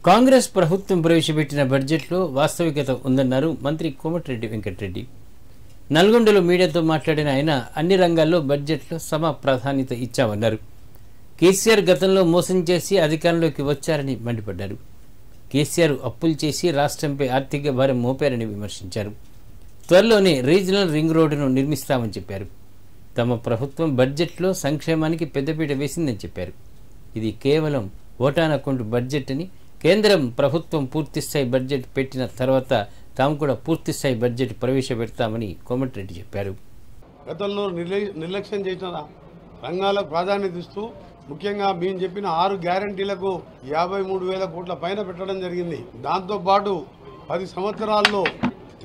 కాంగ్రెస్ ప్రభుత్వం ప్రవేశపెట్టిన బడ్జెట్లో వాస్తవికత ఉందన్నారు మంత్రి కోమటిరెడ్డి వెంకటరెడ్డి. నల్గొండలో మీడియాతో మాట్లాడిన ఆయన అన్ని రంగాల్లో బడ్జెట్లో సమ ప్రాధాన్యత ఇచ్చామన్నారు. కేసీఆర్ గతంలో మోసం చేసి అధికారంలోకి వచ్చారని మండిపడ్డారు. కేసీఆర్ అప్పులు చేసి రాష్ట్రంపై ఆర్థిక భారం మోపారని విమర్శించారు. త్వరలోనే రీజనల్ రింగ్ రోడ్డును నిర్మిస్తామని చెప్పారు. తమ ప్రభుత్వం బడ్జెట్లో సంక్షేమానికి పెద్దపీట వేసిందని చెప్పారు. ఇది కేవలం ఓటాన్ అకౌంట్ బడ్జెట్ అని, కేంద్రం ప్రభుత్వం పూర్తిస్థాయి బడ్జెట్ పెట్టిన తర్వాత తాము కూడా పూర్తిస్థాయి బడ్జెట్ ప్రవేశపెడతామని కోమటిరెడ్డి చెప్పారు. గతంలో నిర్లక్ష్యం చేసిన రంగాలకు ప్రాధాన్యత ఇస్తూ ముఖ్యంగా మేము చెప్పిన 6 గ్యారంటీలకు 53,000 కోట్ల పైన పెట్టడం జరిగింది. దాంతోపాటు 10 సంవత్సరాల్లో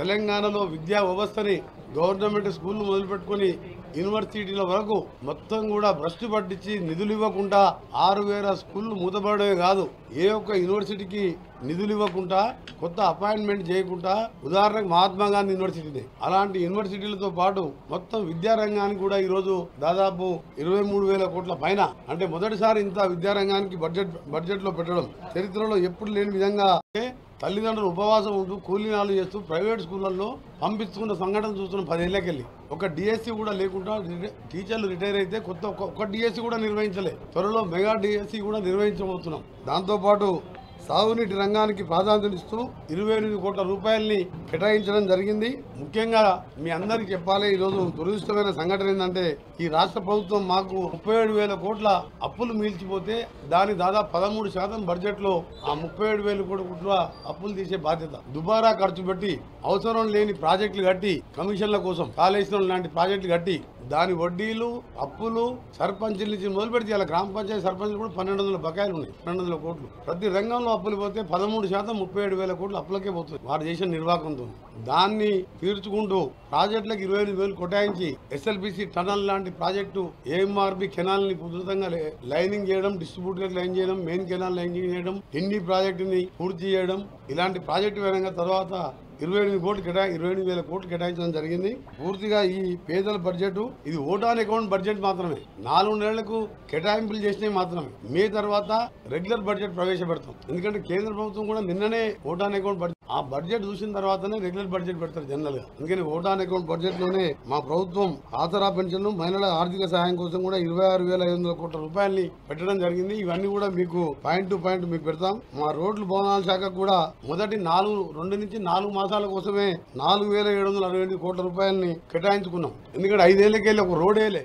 తెలంగాణలో విద్యా వ్యవస్థని గవర్నమెంట్ స్కూళ్ళు మొదలుపెట్టుకుని యూనివర్సిటీల వరకు మొత్తం కూడా భ్రష్టు పట్టించి నిధులు ఇవ్వకుండా 6,000 స్కూళ్ళు మూతపడమే కాదు, ఏ ఒక్క యూనివర్సిటీకి నిధులు ఇవ్వకుండా, కొత్త అపాయింట్మెంట్ చేయకుండా, ఉదాహరణకు మహాత్మా గాంధీ యూనివర్సిటీని, అలాంటి యూనివర్సిటీలతో పాటు మొత్తం విద్యారంగానికి కూడా ఈరోజు దాదాపు 23,000 కోట్ల పైన, అంటే మొదటిసారి ఇంత విద్యారంగానికి బడ్జెట్లో పెట్టడం చరిత్రలో ఎప్పుడు లేని విధంగా. తల్లిదండ్రులు ఉపవాసం ఉంటూ కూలీనాలు చేస్తూ ప్రైవేట్ స్కూళ్ళల్లో పంపిస్తున్న సంఘటన చూస్తున్నాం. 10 ఏళ్లకెళ్ళి ఒక డిఎస్సి కూడా లేకుండా టీచర్లు రిటైర్ అయితే ఒక్క డిఎస్సి కూడా నిర్వహించలే. త్వరలో మెగా డిఎస్సి కూడా నిర్వహించబోతున్నాం. దాంతోపాటు సాగునీటి రంగానికి ప్రాధాన్యతనిస్తూ 28 కోట్ల రూపాయలని కేటాయించడం జరిగింది. ముఖ్యంగా మీ అందరికీ చెప్పాలి, ఈరోజు దురదృష్టమైన సంఘటన ఏంటంటే ఈ రాష్ట్ర ప్రభుత్వం మాకు 37,000 కోట్ల అప్పులు మిగిల్చిపోతే దాని దాదాపు 13% బడ్జెట్లో ఆ 37,000 కోట్ల అప్పులు తీసే బాధ్యత. దుబారా ఖర్చు పెట్టి అవసరం లేని ప్రాజెక్టులు కట్టి, కమిషన్ల కోసం కాళేశ్వరం లాంటి ప్రాజెక్టులు కట్టి దాని వడ్డీలు, అప్పులు, సర్పంచుల నుంచి మొదలు పెడితే ఇలా గ్రామ పంచాయతీ సర్పంచులు కూడా 1,200 బకాయిలు ఉన్నాయి. 1,200 కోట్లు ప్రతి రంగంలో అప్పులు పోతే 13% 37,000 కోట్లు అప్పులకే పోతుంది వారు చేసిన నిర్వాహకంతో. దాన్ని తీర్చుకుంటూ ప్రాజెక్టులకు 25,000 కేటాయించి ఎస్ఎల్బిసి టనల్ లాంటి ప్రాజెక్టు, ఏఎంఆర్బి కెనాల్ ని ఉధృతంగా లైనింగ్ చేయడం, డిస్ట్రిబ్యూటర్ లైన్ చేయడం, మెయిన్ కెనాల్ లైనింగ్ చేయడం, హిందీ ప్రాజెక్టుని పూర్తి చేయడం, ఇలాంటి ప్రాజెక్టు విధంగా తర్వాత 28,000 కోట్లు కేటాయించడం జరిగింది. పూర్తిగా ఈ పేదల బడ్జెట్ ఇది ఓటాన్ అకౌంట్ బడ్జెట్ మాత్రమే. 4 నెలలకు కేటాయింపులు చేసినవి మాత్రమే. మే తర్వాత రెగ్యులర్ బడ్జెట్ ప్రవేశపెడతాం. ఎందుకంటే కేంద్ర ప్రభుత్వం కూడా నిన్ననే ఓటాన్ అకౌంట్ బడ్జెట్ ఆ బడ్జెట్ చూసిన తర్వాతనే రెగ్యులర్ బడ్జెట్ పెడతారు జనరల్ గా. అందుకని ఓటాన్ అకౌంట్ బడ్జెట్ లోనే మా ప్రభుత్వం ఆసరా పెన్షన్లు, మహిళల ఆర్థిక సహాయం కోసం కూడా 26,500 కోట్ల రూపాయలని పెట్టడం జరిగింది. ఇవన్నీ కూడా మీకు పాయింట్ టు పాయింట్ మీకు పెడతాం. మా రోడ్లు భవనాల శాఖ కూడా మొదటి 2 నుంచి 4 మాసాల కోసమే 4,768 కోట్ల రూపాయలని కేటాయించుకున్నాం. ఎందుకంటే 5 ఏళ్లకెళ్ళి ఒక రోడ్ వేయలే.